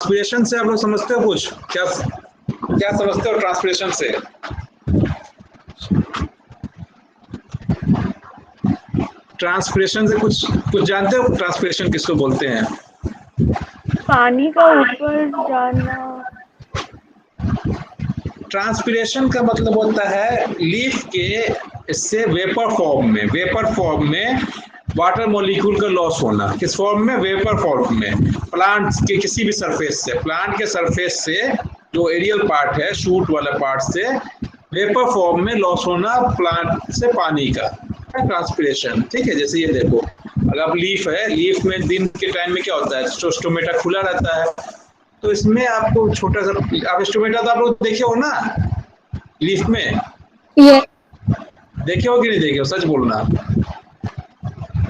Transpiration से आप लोग समझते हो कुछ? क्या क्या समझते हो ट्रांसपिरेशन से? ट्रांसपिरेशन से कुछ कुछ जानते हो? ट्रांसपिरेशन किसको बोलते हैं? पानी का ऊपर जाना। ट्रांसपिरेशन का मतलब होता है लीफ के इससे वेपर फॉर्म में वाटर मॉलिक्यूल का लॉस होना। किस फॉर्म में? वेपर फॉर्म में। प्लांट के किसी भी सरफेस से, प्लांट के सरफेस से जो एरियल पार्ट है, शूट वाला पार्ट से वेपर फॉर्म में लॉस होना प्लांट से पानी का, ट्रांसपिरेशन। ठीक है, जैसे ये देखो, अगर आप लीफ है, लीफ में दिन के टाइम में क्या होता है, स्टोमेटा खुला रहता है, तो इसमें आपको छोटा सा, आप स्टोमेटा तो आप लोग देखे हो ना लीफ में? ये देखे हो कि नहीं देखे हो? सच बोलना।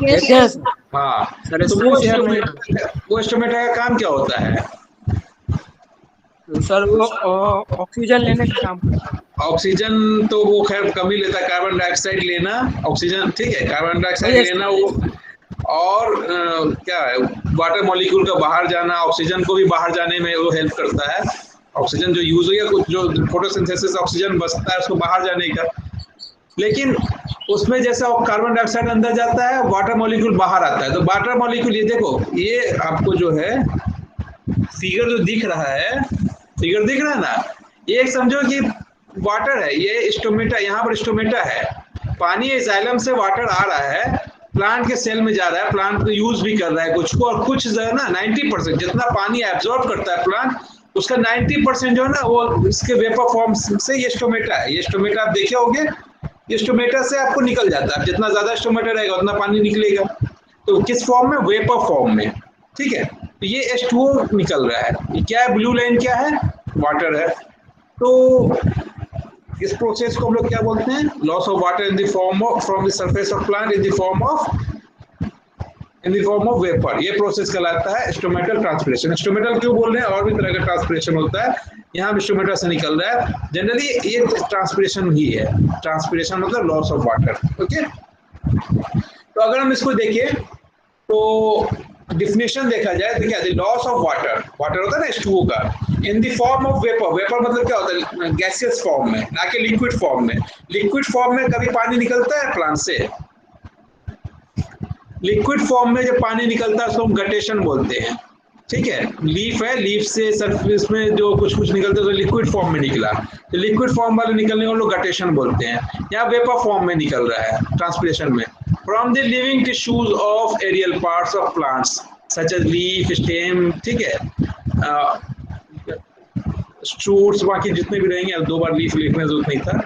यस हाँ, सर तो वो स्टोमेटा का काम क्या होता है? सर वो ऑक्सीजन लेने का काम करता है। ऑक्सीजन तो वो खैर कम ही लेता है, कार्बन डाइऑक्साइड लेना, ऑक्सीजन, ठीक है, कार्बन डाइऑक्साइड लेना वो, और क्या है, वाटर मॉलिक्यूल का बाहर जाना, ऑक्सीजन को भी बाहर जाने में वो हेल्प करता है। ऑक्सीजन जो यूज हो गया, कुछ जो फोटोसिंथेसिस ऑक्सीजन बचता है उसको बाहर जाने का, लेकिन उसमें जैसा कार्बन डाइऑक्साइड अंदर जाता है, वाटर मॉलिक्यूल बाहर आता है। तो वाटर मॉलिक्यूल, ये देखो, ये आपको जो है फिगर जो दिख रहा है, फिगर दिख रहा है ना, ये एक समझो कि वाटर है, ये स्टोमेटा, यहाँ पर स्टोमेटा है, पानी जाइलम से वाटर आ रहा है, प्लांट के सेल में जा रहा है, प्लांट को यूज भी कर रहा है कुछ को, और कुछ जो है ना 90% जितना पानी एब्जॉर्ब करता है प्लांट, उसका 90% जो है ना वो इसके वेपर फॉर्म से, ये स्टोमेटा है। ये स्टोमेटा आप देखे होंगे, ये स्टोमेटा से आपको निकल जाता है, जितना ज्यादा स्टोमेटा रहेगा उतना पानी निकलेगा। तो किस फॉर्म में? वेपर फॉर्म में। ठीक है, तो ये H2O निकल रहा है, ये क्या है, ब्लू लाइन क्या है, वाटर है। तो इस प्रोसेस को हम लोग क्या बोलते हैं? Loss of water in the form of, from the surface of plant in the form of vapour. ये प्रोसेस कहलाता है स्टोमेटल ट्रांसपिरेशन। स्टोमेटल क्यों बोल रहे हैं? और भी तरह का ट्रांसपिरेशन होता है, यहाँ भी स्टोमेटा से निकल रहा है, जनरली ये ट्रांसपिरेशन ही है। ट्रांसपिरेशन मतलब लॉस ऑफ वाटर। ओके, तो अगर हम इसको देखें तो डिफिनेशन देखा जाए तो क्या है? लॉस ऑफ वाटर, वाटर होता है ना H2O का, in the form of vapour. Vapour मतलब क्या होता है? गैसियस फॉर्म में, ना कि लिक्विड फॉर्म में। लिक्विड फॉर्म में कभी पानी निकलता है प्लांट से? लिक्विड फॉर्म में जब पानी निकलता है उसको हम गटेशन बोलते हैं। ठीक है, लीफ है, लीफ से सरफेस में जो कुछ कुछ निकलता है तो लिक्विड फॉर्म में निकला, तो लिक्विड फॉर्म वाले निकलने को लोग गटेशन बोलते हैं। यहाँ वेपर फॉर्म में निकल रहा है ट्रांसपिरेशन में। From the living tissues of aerial parts of plants such as leaf, stem, ठीक है, शूट्स, बाकी जितने भी रहेंगे, अब 2 बार लीफ लिखने जरूरत नहीं था।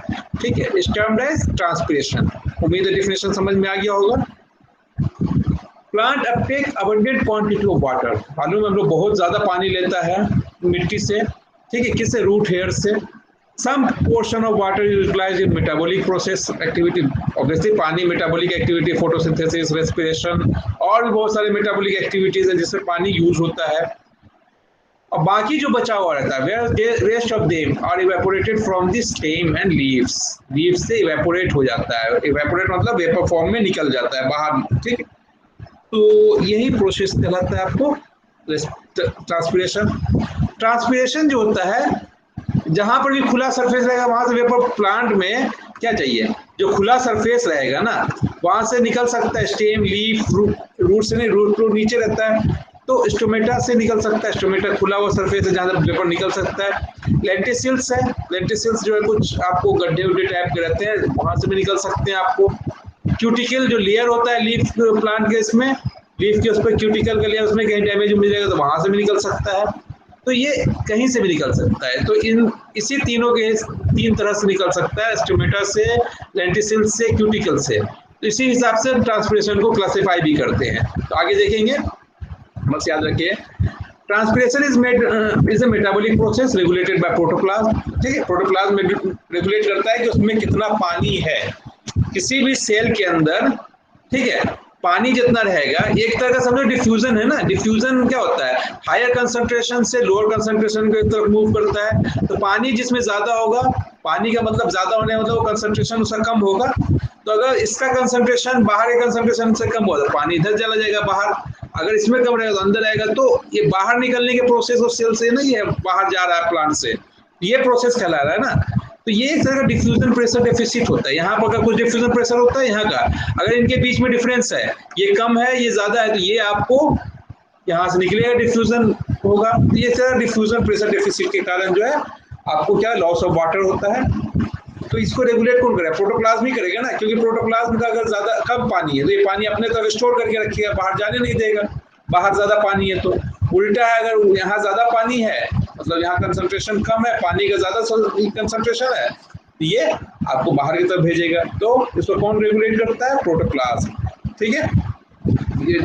ठीक है, इस टर्म एज ट्रांसपिरेशन। उम्मीद है डिफिनेशन समझ में आ गया होगा। Plant Uptake abundant quantity of water. मालूम है हम लोग बहुत ज्यादा पानी लेता है मिट्टी से, ठीक है, किससे? रूट हेयर से। Some portion of water utilise in metabolic process activity. Obviously पानी मेटाबॉलिक एक्टिविटी, फोटोसिंथेसिस, रेस्पिरेशन, और भी बहुत सारे मेटाबॉलिक एक्टिविटीज है जिससे पानी यूज होता है। और बाकी जो बचा हुआ रहता है, rest of them are evaporated from the stem and leaves. Leaves से इवेपोरेट हो जाता है, इवेपोरेट मतलब वेपर फॉर्म में निकल जाता है बाहर। ठीक, तो यही प्रोसेस कहलाता है आपको ट्रांसपिरेशन। ट्रांसपिरेशन जो होता है, जहां पर भी खुला सरफेस रहेगा वहां से वेपर, प्लांट में क्या चाहिए? जो खुला सरफेस रहेगा ना वहां से निकल सकता है स्टेम, लीफ, रूट से नहीं, रूट तो नीचे रहता है, तो स्टोमेटा से निकल सकता है। स्टोमेटा खुला हुआ सरफेस है जहां से वेपर निकल सकता है। लेंटिसिल्स है, लेंटिसिल्स जो है कुछ आपको गड्ढे उड्ढे टाइप के रहते हैं, वहां से भी निकल सकते हैं आपको। क्यूटिकल जो लेयर होता है लीफ प्लांट के, इसमें लीफ के उस पर क्यूटिकल का लेयर, उसमें कहीं डैमेज मिल जाएगा तो वहां से भी निकल सकता है। तो ये कहीं से भी निकल सकता है। तो इन इसी तीनों के 3 तरह से निकल सकता है, स्टोमेटा से, लेंटिसिल से, क्यूटिकल से। तो इसी हिसाब से ट्रांसपिरेशन को क्लासिफाई भी करते हैं। तो आगे देखेंगे, बस याद रखिए, transpiration is a metabolic process regulated by protoplasm. ठीक है, प्रोटोप्लाज्म रेगुलेट करता है कि उसमें कितना पानी है किसी भी सेल के अंदर। ठीक है, पानी जितना रहेगा, एक तरह का समझो डिफ्यूजन है ना। डिफ्यूजन क्या होता है? हायर कंसंट्रेशन से लोअर कंसंट्रेशन की तरफ मूव करता है। तो पानी जिसमें ज्यादा होगा, पानी का मतलब ज्यादा होने मतलब कंसंट्रेशन उसका कम होगा। तो अगर इसका कंसंट्रेशन बाहर के कंसंट्रेशन से कम होगा, पानी इधर चला जाएगा बाहर। अगर इसमें कम रहेगा तो अंदर आएगा, तो ये बाहर निकलने के प्रोसेस ऑफ सेल से ना, ये बाहर जा रहा है प्लांट से, ये प्रोसेस कहला रहा है ना। तो ये एक तरह का डिफ्यूजन प्रेशर डेफिसिट होता है। यहाँ पर अगर कुछ डिफ्यूजन प्रेशर होता है यहाँ का, अगर इनके बीच में डिफरेंस है, ये कम है ये ज्यादा है, तो ये आपको यहाँ से निकलेगा, डिफ्यूजन होगा। तो ये तरह डिफ्यूजन प्रेशर डेफिसिट के कारण जो है आपको क्या लॉस ऑफ वाटर होता है। तो इसको रेगुलेट कौन करेगा? प्रोटोप्लाज्म ही करेगा ना, क्योंकि प्रोटोप्लाज्म का अगर ज्यादा कम पानी है तो ये पानी अपने तरफ स्टोर करके रखेगा, बाहर जाने नहीं देगा। बाहर ज्यादा पानी है तो उल्टा है, अगर यहाँ ज्यादा पानी है मतलब यहाँ कंसंट्रेशन कम है, पानी का ज्यादा कंसंट्रेशन है, तो ये आपको बाहर की तरफ भेजेगा। तो इसको कौन रेगुलेट करता है? प्रोटोप्लाज्म। ठीक है, ये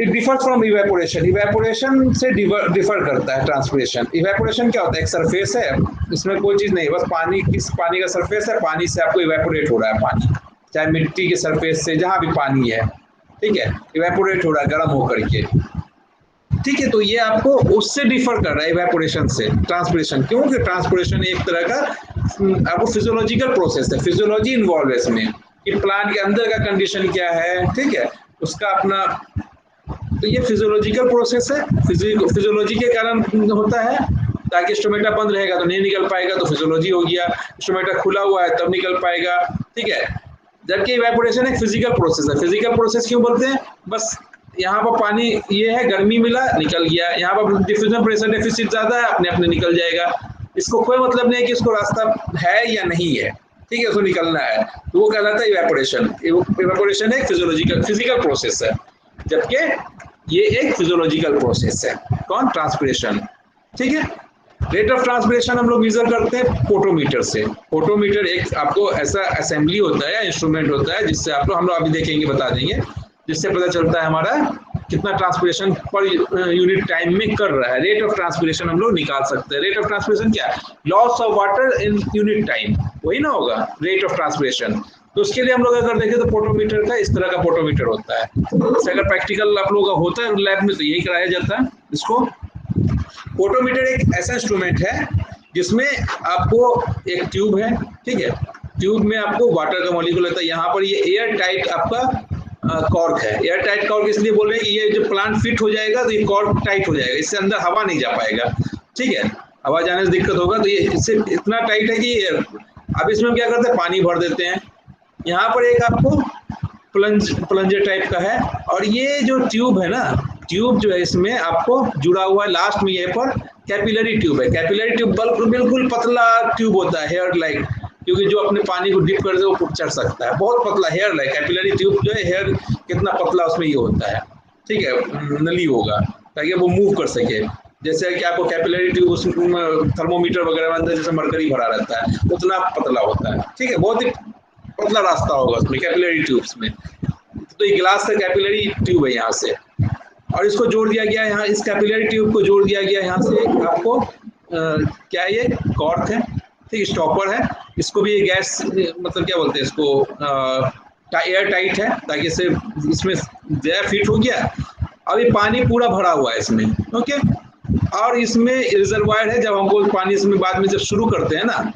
it differ from evaporation. Evaporation से डिफर करता है ट्रांसपिरेशन। इवेपोरेशन क्या होता है? एक सरफेस है, इसमें कोई चीज नहीं, बस पानी, किस पानी का सरफेस है, पानी से आपको इवेपोरेट हो रहा है पानी, चाहे मिट्टी के सरफेस से, जहां भी पानी है, ठीक है, इवेपोरेट हो रहा है गर्म होकर के। ठीक है, तो ये आपको उससे डिफर कर रहा है इवेपोरेशन से ट्रांसपिरेशन। क्योंकि ट्रांसपिरेशन एक तरह का आपको फिजियोलॉजिकल प्रोसेस है, फिजियोलॉजी इन्वॉल्व है इसमें कि प्लांट के अंदर का कंडीशन क्या है, ठीक है, उसका अपना, तो ये फिजियोलॉजिकल प्रोसेस है, फिजियोलॉजी के कारण होता है। ताकि स्टोमेटा बंद रहेगा तो नहीं निकल पाएगा, तो फिजियोलॉजी हो गया। स्टोमेटा खुला हुआ है तब निकल पाएगा, ठीक है। जबकि इवेपोरेशन एक फिजिकल प्रोसेस है। फिजिकल प्रोसेस क्यों बोलते हैं? बस यहाँ पर पानी ये है, गर्मी मिला निकल गया, यहाँ पर डिफ्यूजन प्रेशर डेफिसिट ज्यादा है, अपने अपने निकल जाएगा। इसको कोई मतलब नहीं है कि इसको रास्ता है या नहीं है, ठीक है, उसको निकलना है, तो वो कहलाता है इवेपोरेशन। इवेपोरेशन एक फिजियोलॉजिकल फिजिकल प्रोसेस है, जबकि ये एक फिजियोलॉजिकल प्रोसेस है। कौन? ट्रांसपिरेशन। ठीक है, रेट ऑफ ट्रांसपिरेशन हम लोग मेजर करते हैं फोटोमीटर से। फोटोमीटर एक आपको ऐसा असेंबली होता है, इंस्ट्रूमेंट होता है, जिससे आप लोग, हम लोग अभी देखेंगे, बता देंगे, जिससे पता चलता है हमारा कितना ट्रांसपिरेशन पर यूनिट टाइम में कर रहा है। रेट ऑफ ट्रांसपिरेशन हम लोग निकाल सकते हैं। रेट ऑफ ट्रांसपिरेशन क्या है? Loss of water in unit time, वही ना होगा रेट ऑफ ट्रांसपिरेशन। तो उसके लिए हम लोग अगर देखें तो फोटोमीटर का इस तरह का फोटोमीटर होता है। तो अगर प्रैक्टिकल आप लोगों का होता है लैब में तो यही कराया जाता है इसको। फोटोमीटर एक ऐसा इंस्ट्रूमेंट है जिसमें आपको एक ट्यूब है, ठीक है, ट्यूब में आपको वाटर का मॉलिक्यूल होता है। यहाँ पर ये एयर टाइट आपका कॉर्क है। एयर टाइट कॉर्क इसलिए बोल रहे हैं कि ये जो प्लांट फिट हो जाएगा तो ये कॉर्क टाइट हो जाएगा, इससे अंदर हवा नहीं जा पाएगा, ठीक है, हवा जाने से दिक्कत होगा। तो ये इससे इतना टाइट है कि अब इसमें हम क्या करते हैं? पानी भर देते हैं। यहाँ पर एक आपको प्लंजर टाइप का है, और ये जो ट्यूब है ना, ट्यूब जो है इसमें आपको जुड़ा हुआ है लास्ट में, ये पर कैपिलरी ट्यूब है। कैपिलरी ट्यूब बिल्कुल पतला ट्यूब होता है, हेयर लाइक, क्योंकि जो अपने पानी को डिप कर दे वो चढ़ सकता है, बहुत पतला हेयर लाइक। कैपिलरी ट्यूब जो है, हेयर कितना पतला उसमें ये होता है, ठीक है, नली होगा ताकि वो मूव कर सके। जैसे कि आपको कैपिलरी ट्यूब उसमें थर्मोमीटर वगैरह में अंदर जैसे मरकरी भरा रहता है, उतना पतला होता है, ठीक है, बहुत ही पतला रास्ता होगा उसमें कैपिलरी ट्यूब्स में। तो ये ग्लास का कैपिलरी ट्यूब है यहाँ से, और इसको जोड़ दिया गया यहाँ, इस कैपिलरी ट्यूब को जोड़ दिया गया यहाँ से आपको क्या है, ये कॉर्क है, ठीक, स्टॉपर है। इसको भी ये गैस मतलब क्या बोलते हैं इसको, एयर टाइट है, ताकि इसे इसमें जैसे फिट हो गया। अब ये पानी पूरा भरा हुआ है इसमें, ओके, और इसमें रिजर्वायर है। जब हमको पानी इसमें बाद में जब शुरू करते हैं ना,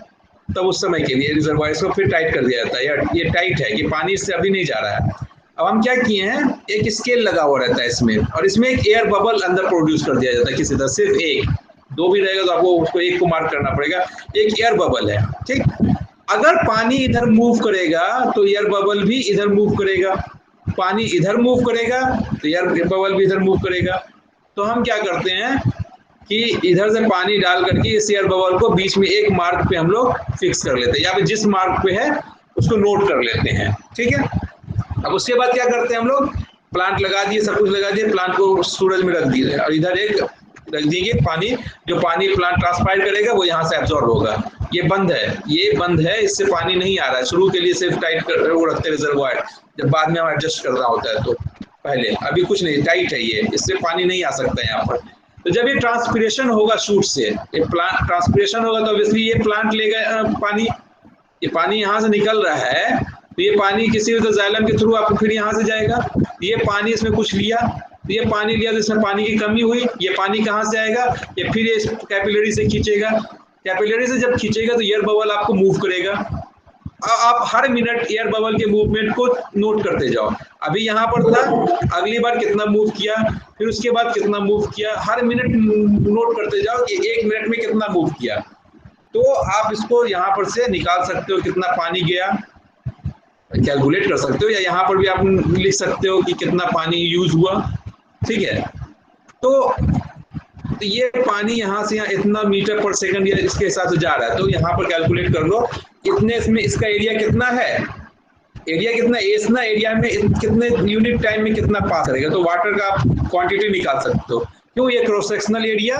तब उस समय के लिए रिजर्वायर को फिर टाइट कर दिया जाता है। ये टाइट है कि पानी इससे अभी नहीं जा रहा है। अब हम क्या किए हैं, एक स्केल लगा हुआ रहता है इसमें, और इसमें एक एयर बबल अंदर प्रोड्यूस कर दिया जाता है किसी तरह, सिर्फ एक, दो भी रहेगा तो आपको उसको एक को मार्क करना पड़ेगा। एक एयर बबल है, ठीक। अगर पानी इधर मूव करेगा तो एयर बबल भी इधर मूव करेगा, पानी इधर मूव करेगा तो एयर बबल भी इधर मूव करेगा। तो हम क्या करते हैं कि इधर से पानी डाल करके इस एयर बबल को बीच में एक मार्क पे हम लोग फिक्स कर लेते हैं, या फिर जिस मार्क पे है उसको नोट कर लेते हैं, ठीक है। अब उसके बाद क्या करते हैं हम लोग, प्लांट लगा दिए, सब कुछ लगा दिए, प्लांट को सूरज में रख दिए, और इधर एक रख देंगे पानी, जो पानी प्लांट ट्रांसपायर करेगा वो यहाँ से एब्जॉर्ब होगा। ये बंद है, ये बंद है, इससे पानी नहीं आ रहा है। शुरू के लिए सिर्फ टाइट कर वो रखते रिजर्वायर, जब बाद में हम एडजस्ट करना होता है तो पहले, अभी कुछ नहीं, टाइट है ये, इससे पानी नहीं आ सकता है यहाँ पर। तो जब ये ट्रांसपिरेशन होगा शूट से, ये प्लांट ट्रांसपिरेशन होगा तो ऑब्वियसली ये प्लांट लेगा पानी, ये पानी यहाँ से निकल रहा है, तो ये पानी किसी भी तो जाइलम के थ्रू आपको फिर यहाँ से जाएगा। ये पानी इसमें कुछ लिया, तो ये पानी लिया तो इसमें पानी की कमी हुई, ये पानी कहाँ से आएगा, ये फिर ये कैपिलरी से खींचेगा। कैपिलरी से जब खींचेगा तो एयर बबल आपको मूव करेगा, आप हर मिनट एयर बबल के मूवमेंट को नोट करते जाओ। अभी यहाँ पर था, अगली बार कितना मूव किया, फिर उसके बाद कितना मूव किया, हर मिनट नोट करते जाओ कि 1 मिनट में कितना मूव किया। तो आप इसको यहाँ पर से निकाल सकते हो कितना पानी गया, कैलकुलेट कर सकते हो, या यहाँ पर भी आप लिख सकते हो कि कितना पानी यूज हुआ। ठीक है, तो ये पानी यहाँ से यहाँ इतना मीटर पर सेकंड या इसके हिसाब से जा रहा है, तो यहाँ पर कैलकुलेट कर लो इतने इसमें इसका एरिया कितना है, एरिया कितना, इतना एरिया में कितने यूनिट टाइम में कितना पास करेगा। तो वाटर का आप क्वांटिटी निकाल सकते हो। क्यों, ये क्रॉस सेक्शनल एरिया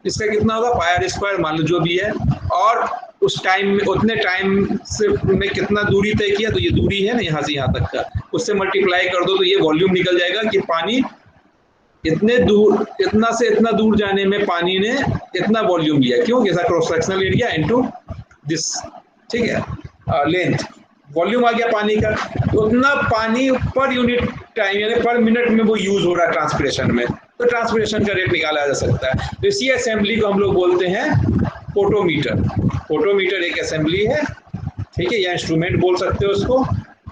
इसका कितना होगा, पाई स्क्वायर मान लो जो भी है, और उस टाइम में उतने टाइम से में कितना दूरी तय किया, तो ये दूरी है ना यहाँ से यहाँ तक का, उससे मल्टीप्लाई कर दो तो ये वॉल्यूम निकल जाएगा कि पानी इतने दूर, इतना से इतना दूर जाने में पानी ने इतना वॉल्यूम लिया। क्यों, जैसा cross sectional area into this, ठीक है, लेंथ, वॉल्यूम आ गया पानी का। तो उतना पानी पर यूनिट टाइम यानी पर मिनट में वो यूज हो रहा है ट्रांसपिरेशन में, तो ट्रांसपिरेशन का रेट निकाला जा सकता है। तो इसी असेंबली को हम लोग बोलते हैं फोटोमीटर। फोटोमीटर एक असेंबली है, ठीक है, या इंस्ट्रूमेंट बोल सकते हो उसको,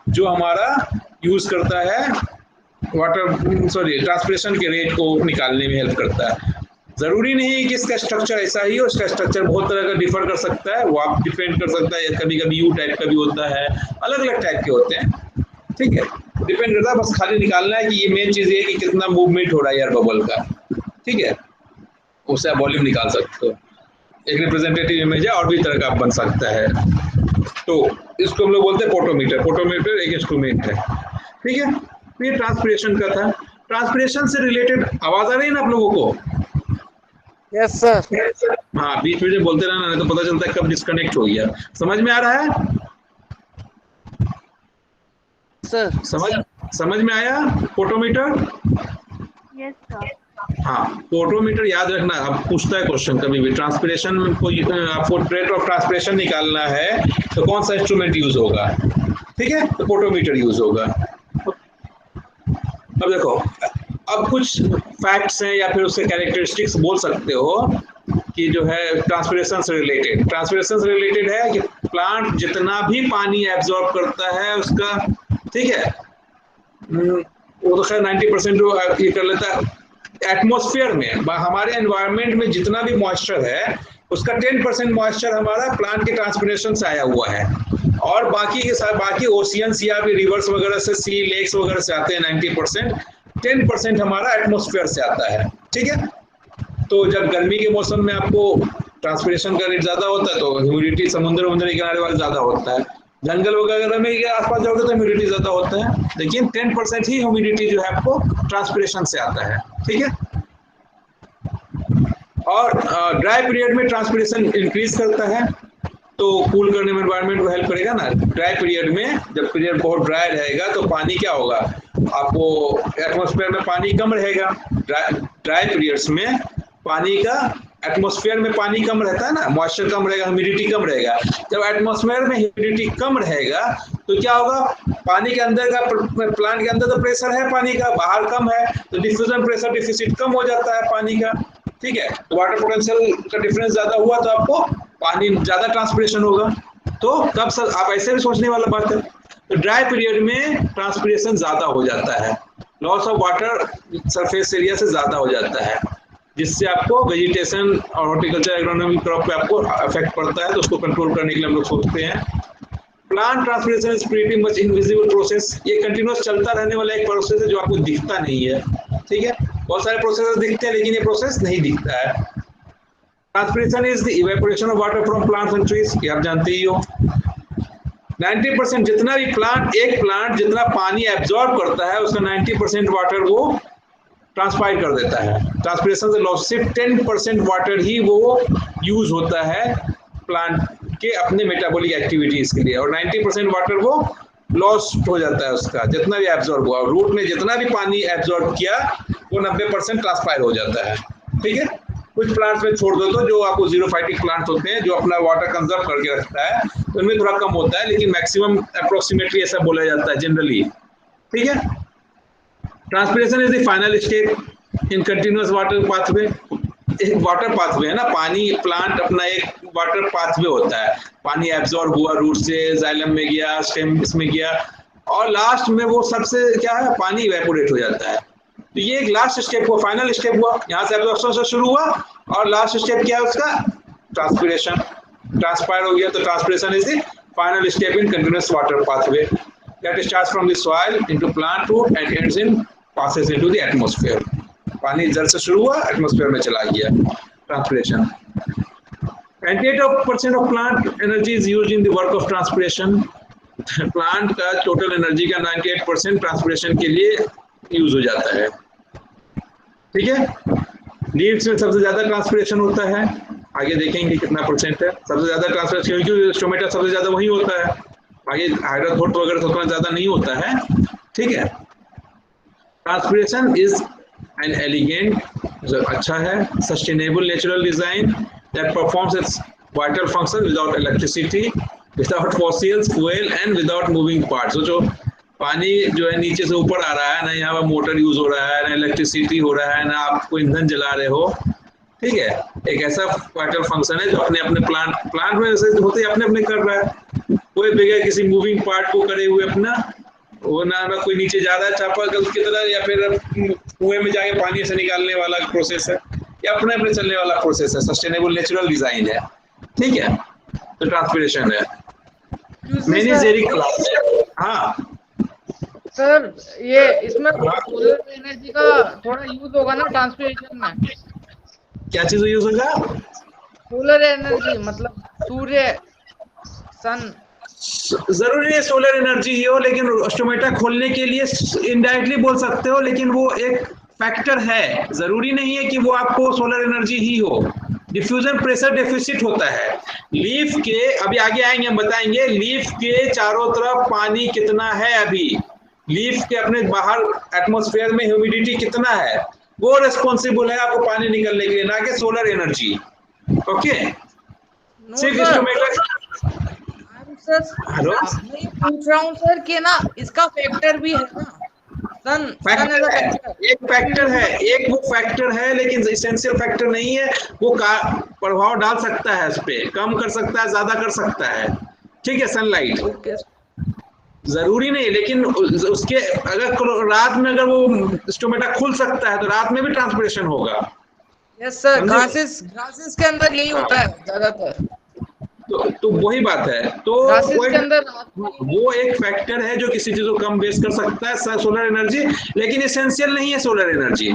जो हमारा यूज करता है ट्रांसपिरेशन के रेट को निकालने में हेल्प करता है। जरूरी नहीं कि इसका स्ट्रक्चर ऐसा ही हो, इसका स्ट्रक्चर बहुत तरह का डिफर कर सकता है, वो आप डिपेंड कर सकता है, कभी कभी यू टाइप का भी होता है, अलग अलग टाइप के होते हैं। ठीक है, डिपेंड करता है, बस खाली निकालना है कि ये मेन चीज ये है कि कितना मूवमेंट हो रहा है एयर बबल का। ठीक है, उससे आप वॉल्यूम निकाल सकते हो। एक रिप्रेजेंटेटिव इमेज है, और भी तरह का बन सकता है। तो इसको हम लोग बोलते हैं फोटोमीटर। फोटोमीटर एक इंस्ट्रूमेंट है। ठीक है, ये ट्रांसपिरेशन का था। ट्रांसपिरेशन से रिलेटेड आवाज आ रही है ना आप लोगों को? Yes sir. हाँ, बीच में बोलते रहना, नहीं तो पता चलता है कब डिस्कनेक्ट हो गया। समझ में आ रहा है सर? समझ में आया फोटोमीटर? Yes sir. हाँ, फोटोमीटर याद रखना। अब पूछता है क्वेश्चन कभी भी, ट्रांसपिरेशन को आपको रेट ऑफ ट्रांसपिरेशन निकालना है तो कौन सा इंस्ट्रूमेंट यूज होगा? ठीक है, तो फोटोमीटर यूज होगा। अब देखो, अब कुछ फैक्ट्स हैं या फिर उसके कैरेक्टरिस्टिक्स बोल सकते हो कि जो है ट्रांसपिरेशन से रिलेटेड। ट्रांसपिरेशन से रिलेटेड है कि प्लांट जितना भी पानी एब्जॉर्ब करता है उसका, ठीक है, वो तो खैर 90% जो ये कर लेता है एटमॉस्फेयर में, हमारे एनवायरनमेंट में जितना भी मॉइस्चर है उसका 10% मॉइस्चर हमारा प्लांट के ट्रांसपिरेशन से आया हुआ है, और बाकी के साथ बाकी ओशियंस या फिर रिवर्स वगैरह से, सी लेक्स वगैरह से आते हैं 90%। 10% हमारा एटमॉस्फेयर से आता है। ठीक है, तो जब गर्मी के मौसम में आपको ट्रांसपिरेशन का रेट ज्यादा होता है तो ह्यूमिडिटी समुद्र के किनारे वाले ज्यादा होता है, जंगल वगैरह में आसपास जाओगे तो ह्यूमिडिटी ज्यादा होता है, लेकिन 10% ही ह्यूमिडिटी जो है आपको ट्रांसपिरेशन से आता है। ठीक है, और ड्राई पीरियड में ट्रांसपिरेशन इंक्रीज करता है, तो कूल करने में एनवायरनमेंट को हेल्प करेगा ना। ड्राई पीरियड में, जब पीरियड बहुत ड्राई रहेगा तो पानी क्या होगा, आपको एटमॉस्फेयर में पानी कम रहेगा। ड्राई पीरियड्स में पानी का, एटमॉस्फेयर में पानी कम रहता है ना, मॉइस्चर कम रहेगा, ह्यूमिडिटी कम रहेगा। जब एटमॉस्फेयर में ह्यूमिडिटी कम रहेगा तो क्या होगा, पानी के अंदर का, प्लांट के अंदर तो प्रेशर है पानी का, बाहर कम है, तो डिफ्यूजन प्रेशर डिफिसिट कम हो जाता है पानी का। ठीक है, तो वाटर पोटेंशियल का डिफरेंस ज्यादा हुआ तो आपको पानी ज्यादा ट्रांसपिरेशन होगा। तो कब सर आप ऐसे भी सोचने वाला बात है, तो ड्राई पीरियड में ट्रांसपिरेशन ज्यादा हो जाता है, loss of water surface area से ज्यादा हो जाता है, जिससे आपको वेजिटेशन और हॉर्टिकल्चर एग्रोनॉमी क्रॉप पे आपको अफेक्ट पड़ता है। तो उसको कंट्रोल करने के लिए हम लोग सोचते हैं plant transpiration is pretty much invisible process. ये कंटिन्यूअस चलता रहने वाला एक प्रोसेस है जो आपको दिखता नहीं है। ठीक है, बहुत सारे प्रोसेस दिखते हैं लेकिन ये प्रोसेस नहीं दिखता है। Transpiration is the evaporation of water from plants and trees, ये आप जानते ही हो। 90% जितना भी एक प्लांट जितना पानी एब्जॉर्ब करता है उसका 90% वाटर वो ट्रांसपायर कर देता है। ट्रांसपिरेशन से लॉस, सिर्फ 10% वाटर ही वो यूज होता है प्लांट के अपने मेटाबॉलिक एक्टिविटीज के लिए, और 90% वाटर वो लॉस्ट हो जाता है उसका, जितना भी एब्जॉर्ब हुआ। रूट ने जितना भी पानी एब्जॉर्ब किया वो 90% ट्रांसपायर हो जाता है। ठीक है, कुछ प्लांट्स में छोड़ दो तो जो आपको जीरोफाइटिक प्लांट्स होते हैं जो अपना वाटर कंजर्व करके रखता है, तो उनमें थोड़ा कम होता है, लेकिन मैक्सिमम अप्रोक्सीमेटली ऐसा बोला जाता है जनरली। ठीक है, transpiration is the final step in continuous water pathway. एक वाटर पाथवे है ना, पानी प्लांट अपना एक वाटर पाथवे होता है, पानी एब्जॉर्ब हुआ रूट से, जाइलम में गया, स्टेम इसमें गया, और लास्ट में वो सबसे क्या है, पानी इवेपोरेट हो जाता है। तो ये एक लास्ट स्टेप हुआ, फाइनल स्टेप हुआ, यहाँ से एब्जॉर्प्शन से शुरू हुआ और लास्ट स्टेप क्या है उसका, ट्रांसपिरेशन, ट्रांसपायर हो गया। तो transpiration is the final step in continuous water pathway that starts from the soil into plant root and ends in passes into the atmosphere. पानी जल से शुरू हुआ, एटमॉस्फेयर में चला गया, transpiration. 98% of plant energy is used in the work of transpiration. Plant का total energy का 98% ट्रांसपिरेशन के लिए यूज हो जाता है, ठीक है। लीव्स में सबसे ज्यादा ट्रांसपिरेशन होता है, आगे देखेंगे कितना परसेंट है। सबसे ज्यादा ट्रांसपिरेशन क्योंकि स्टोमेटा सबसे ज्यादा वही होता है, आगे हाइड्रोथोट वगैरह तो उतना ज्यादा नहीं होता है, ठीक है। ट्रांसपिरेशन इज एन एलिगेंट, अच्छा है, sustainable natural design that performs it's vital function without electricity, without fossils, fuel and without moving parts. जो पानी जो है नीचे से ऊपर आ रहा है, ना यहाँ पर मोटर यूज हो रहा है, ना इलेक्ट्रिसिटी हो रहा है, ना आप कोई ईंधन जला रहे हो, ठीक है। एक ऐसा वाइटल फंक्शन है जो अपने अपने प्लांट में ऐसे होते अपने अपने कर रहा है, कोई बगैर किसी मूविंग पार्ट को करे हुए अपना, वो ना कोई नीचे जा रहा है चापाकल की तरह, या फिर कुएं में जाके पानी से निकालने वाला प्रोसेस है, या अपने अपने चलने वाला प्रोसेस है, सस्टेनेबल नेचुरल डिजाइन है, ठीक है। तो ट्रांसपिरेशन है, मैंने जेरिक क्लास है। हाँ सर, ये इसमें सोलर एनर्जी का थोड़ा यूज होगा ना ट्रांसपिरेशन में? क्या चीज यूज होगा? सोलर एनर्जी मतलब सूर्य, सन। जरूरी है सोलर एनर्जी ही हो, लेकिन स्टोमेटा खोलने के लिए इनडायरेक्टली बोल सकते हो, लेकिन वो एक फैक्टर है, जरूरी नहीं है कि वो आपको सोलर एनर्जी ही हो। डिफ्यूजन प्रेशर डेफिसिट होता है लीफ के, अभी आगे आएंगे हम बताएंगे, लीफ के चारों तरफ पानी कितना है, अभी लीफ के अपने बाहर एटमॉस्फेयर में ह्यूमिडिटी कितना है, वो रिस्पॉन्सिबल है आपको पानी निकलने के लिए, ना कि सोलर एनर्जी। ओके, सिर्फ स्टोमेटा। हेलो, मैं पूछ रहा हूँ सर कि ना इसका फैक्टर भी है ना, सन फैक्टर है, एक फैक्टर है, एक वो फैक्टर है, लेकिन इसेंशियल फैक्टर नहीं है। वो प्रभाव डाल सकता है उस पे, कम कर सकता है, ज्यादा कर सकता है, ठीक है। सनलाइट जरूरी नहीं, लेकिन उसके अगर रात में अगर वो स्टोमेटा खुल सकता है तो रात में भी ट्रांसपिरेशन होगा। यस सर, ग्रासेस के अंदर यही होता है ज्यादातर। तो वही बात है, तो वो एक फैक्टर है जो किसी चीज को कम बेस कर सकता है, सोलर एनर्जी, लेकिन एसेंशियल नहीं है सोलर एनर्जी।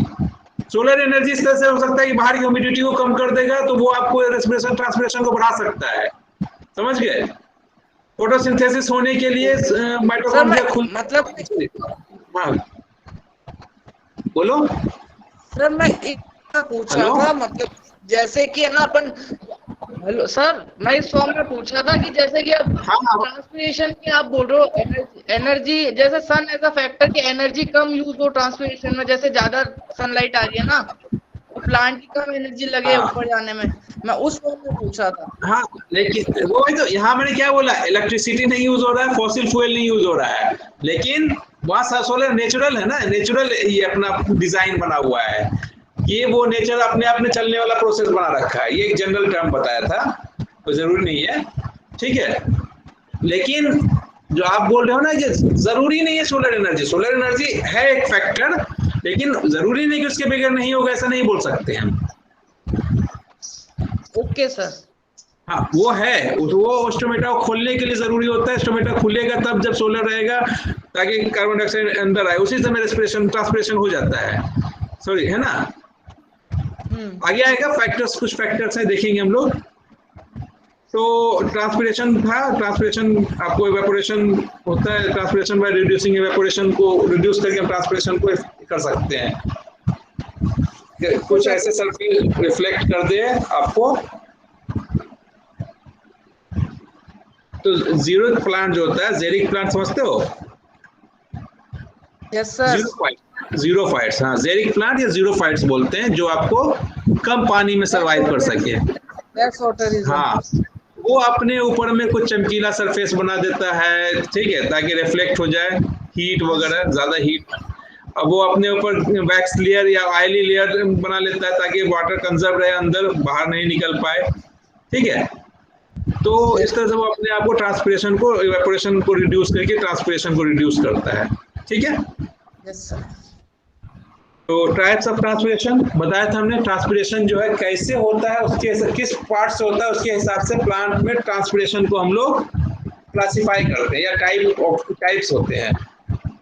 सोलर एनर्जी इस तरह से हो सकता है कि बाहर की ह्यूमिडिटी को कम कर देगा, तो वो आपको रेस्पिरेशन ट्रांसपिरेशन को बढ़ा सकता है, समझ गए। फोटोसिंथेसिस होने के लिए माइटोकॉन्ड्रिया खुल, मतलब हाँ बोलो सर। मैं एक पूछ रहा था, मतलब जैसे कि ना अपन, हेलो सर, मैं इस फॉर्म में पूछ रहा था कि जैसे कि अब ट्रांसपिरेशन की आप बोल रहे हो, एनर्जी जैसे सन एज अ फैक्टर की एनर्जी कम यूज हो ट्रांसपिरेशन में, जैसे ज्यादा सनलाइट आ रही है ना, तो प्लांट की कम एनर्जी लगे ऊपर जाने में, मैं उस फॉर्म में पूछ रहा था। हाँ, लेकिन वो तो यहाँ मैंने क्या बोला, इलेक्ट्रिसिटी नहीं यूज हो रहा है, फॉसिल फ्यूल नहीं यूज हो रहा है, लेकिन वहाँ सोलर नेचुरल है ना, नेचुरल ये अपना डिजाइन बना हुआ है, ये वो नेचर अपने आप में चलने वाला प्रोसेस बना रखा है। ये एक जनरल टर्म बताया था, तो जरूरी नहीं है, ठीक है। लेकिन जो आप बोल रहे हो ना कि जरूरी नहीं है सोलर एनर्जी है एक फैक्टर, लेकिन जरूरी नहीं कि उसके बगैर नहीं होगा, ऐसा नहीं बोल सकते हम। Okay sir. हाँ, वो है, वो स्टोमेटा को खोलने के लिए जरूरी होता है। स्टोमेटा खुलेगा तब जब सोलर रहेगा, ताकि कार्बन डाइऑक्साइड अंदर आए, उसी समय रेस्पिरेशन ट्रांसपिरेशन हो जाता है, सॉरी, है ना। आगे आएगा फैक्टर्स, कुछ फैक्टर्स हैं, देखेंगे हम लोग। तो ट्रांसपिरेशन था, ट्रांसपिरेशन आपको इवेपोरेशन होता है, ट्रांसपिरेशन बाय रिड्यूसिंग इवेपोरेशन को रिड्यूस करके हम ट्रांसपिरेशन को कर सकते हैं। कुछ ऐसे सरफेस रिफ्लेक्ट कर दे आपको, तो जीरो प्लांट जो होता है, जेरिक प्लांट समझते हो? Yes sir. जीरो फाइट्स, हाँ, जेरिक प्लांट या जीरो फाइट्स बोलते हैं, जो आपको कम पानी में सरवाइव कर सके। हाँ, वो अपने ऊपर में कुछ चमकीला सरफेस बना देता है, ठीक है, ताकि रिफ्लेक्ट हो जाए हीट वगैरह, ज्यादा हीट। अब वो अपने ऊपर वैक्स लेयर या ऑयली लेयर बना लेता है ताकि वाटर कंजर्व रहे, अंदर बाहर नहीं निकल पाए। ठीक है, तो इस तरह से वो अपने आप को ट्रांसपिरेशन को, इवेपोरेशन को रिड्यूस करके ट्रांसपिरेशन को रिड्यूस करता है। ठीक है, यस सर। तो टाइप्स ऑफ ट्रांसपिरेशन बताया था हमने। ट्रांसपिरेशन जो है कैसे होता है, उसके किस पार्ट से होता है, उसके हिसाब से प्लांट में ट्रांसपिरेशन को हम लोग क्लासिफाई करते हैं या टाइप्स होते हैं।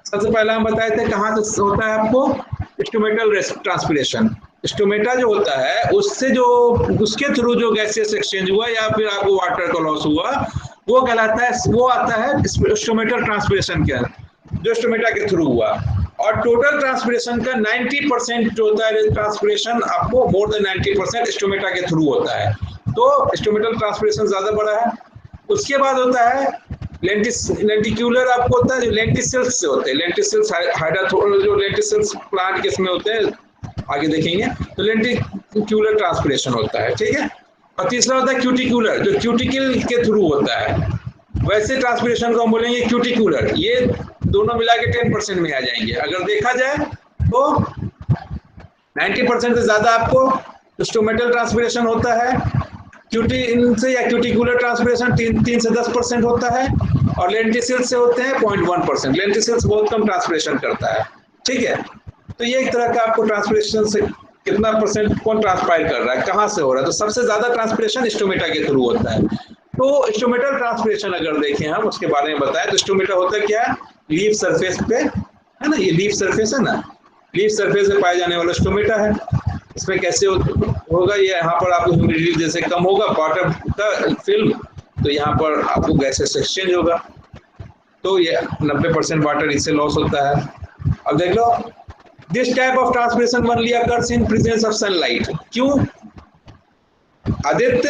सबसे पहले हम बताए थे कहाँ से होता है आपको, स्टोमेटल ट्रांसपिरेशन। स्टोमेटा जो होता है उससे जो उसके थ्रू जो गैसियस एक्सचेंज हुआ या फिर आपको वाटर का लॉस हुआ, वो कहलाता है, वो आता है स्टोमेटल ट्रांसपिरेशन के, जो स्टोमेटा के थ्रू हुआ। और टोटल ट्रांसपिरेशन का 90% जो होता है ट्रांसपिरेशन आपको, मोर देन 90% स्टोमेटा के थ्रू होता है। तो स्टोमेटल ट्रांसपिरेशन ज्यादा बड़ा है। उसके बाद होता है लेंटिक्यूलर, आपको होता है जो लेंटिसिल्स से होते हैं। लेंटिसिल्स जो लेंटिसिल्स प्लांट किसमें होते हैं आगे देखेंगे, तो लेंटिक्यूलर ट्रांसपिरेशन होता है। ठीक है, और तीसरा होता है क्यूटिक्यूलर, जो क्यूटिकल के थ्रू होता है। वैसे ट्रांसपिरेशन को हम बोलेंगे क्यूटिक्यूलर। ये दोनों मिला के 10% में आ जाएंगे। अगर देखा जाए तो 90% से ज्यादा आपको स्टोमेटल ट्रांसपिरेशन होता है, क्यूटिन से या क्यूटिकुलर ट्रांसपिरेशन 3 से 10% होता है, और लेंटिसिल्स से होते हैं 0.1%। लेंटिसिल्स बहुत कम ट्रांसपिरेशन करता है। ठीक है, तो ये एक तरह का आपको ट्रांसपिरेशन से कितना परसेंट कौन ट्रांसपायर कर रहा है, कहाँ से हो रहा है, तो सबसे ज्यादा ट्रांसपिरेशन स्टोमेटा के थ्रू होता है। तो स्टोमेटल ट्रांसपिरेशन अगर देखें हम, उसके बारे में बताएं तो स्टोमेटा होता क्या है, लीफ सरफेस पे है ना, ये लीफ सरफेस है ना, लीफ सरफेस पे पाया जाने वाला स्टोमेटा है। इसमें कैसे होगा, ये यहाँ पर आपको ह्यूमिडिटी जैसे कम होगा बॉटम का फिल्म, तो यहाँ पर आपको गैसेस एक्सचेंज होगा, तो ये 90% वाटर इससे लॉस होता है। अब देख लो, this type of transpiration only occurs in presence of sunlight. क्यों Aditya,